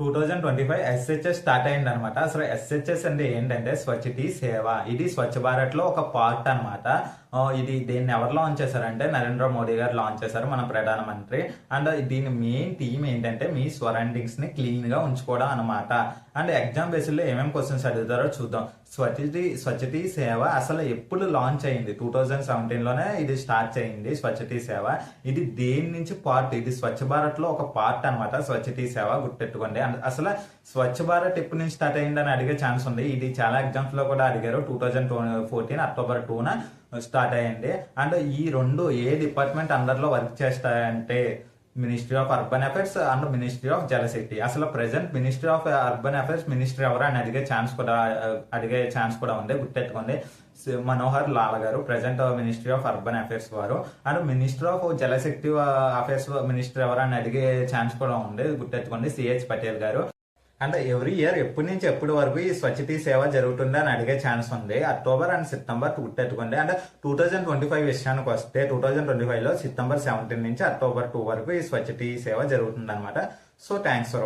2025 SHS start అయింది అనమాట. అసలు ఎస్హెచ్ఎస్ అంటే ఏంటంటే స్వచ్ఛతీ సేవ. ఇది స్వచ్ఛ భారత్ లో ఒక పార్ట్ అనమాట. ఇది దీన్ని ఎవరు లాంచ్ చేశారంటే నరేంద్ర మోడీ గారు లాంచ్ చేశారు, మన ప్రధానమంత్రి. అండ్ దీని మెయిన్ థీమ్ ఏంటంటే మీ సరౌండింగ్స్ ని క్లీన్ గా ఉంచుకోవడం అనమాట. అండ్ ఎగ్జామ్ బేస్డ్ లో ఏమేమి క్వశ్చన్స్ అడుగుతారో చూద్దాం. స్వచ్ఛతీ సేవ అసలు ఎప్పుడు లాంచ్ అయింది? 2017 లోనే ఇది స్టార్ట్ అయింది స్వచ్ఛతీ సేవ. ఇది దేని నుంచి పార్ట్? ఇది స్వచ్ఛ భారత్ లో ఒక పార్ట్ అనమాట స్వచ్ఛతీ సేవ, గుర్తెట్టుకోండి. అండ్ అసలు స్వచ్ఛ భారత్ ఎప్పటి నుంచి స్టార్ట్ అయిందని అడిగే ఛాన్స్ ఉంది. ఇది చాలా ఎగ్జామ్స్ లో కూడా అడిగారు. 2014 అక్టోబర్ 2న స్టార్ట్ అయ్యింది. అండ్ ఈ రెండు ఏ డిపార్ట్మెంట్ అందరిలో వర్క్ చేస్తాయంటే ministry of urban affairs and ministry of Jal Shakti. అసలు present ministry of urban affairs minister ఎవరు అని అడిగే ఛాన్స్ కూడా ఉంది, గుర్తెట్టుకోండి. మనోహర్ లాల్ గారు present ministry of urban affairs వారు. And minister of Jal Shakti affairs minister ఎవరు అని అడిగే ఛాన్స్ కూడా ఉంది, గుర్తెట్టుకోండి. సిహెచ్ పటేల్ గారు. అంటే ఎవ్రీ ఇయర్ ఎప్పటి నుంచి ఎప్పటి వరకు ఈ స్వచ్ఛతీ సేవ జరుగుతుంది అని అడిగే ఛాన్స్ ఉంది. అక్టోబర్ అండ్ సెప్టెంబర్ గుర్తెట్టుకోండి. అంటే 2025 విషయానికి వస్తే 2025 లో సెప్టెంబర్ 17 నుంచి అక్టోబర్ 2 వరకు ఈ స్వచ్ఛతీ సేవ జరుగుతుంది అనమాట. So thanks for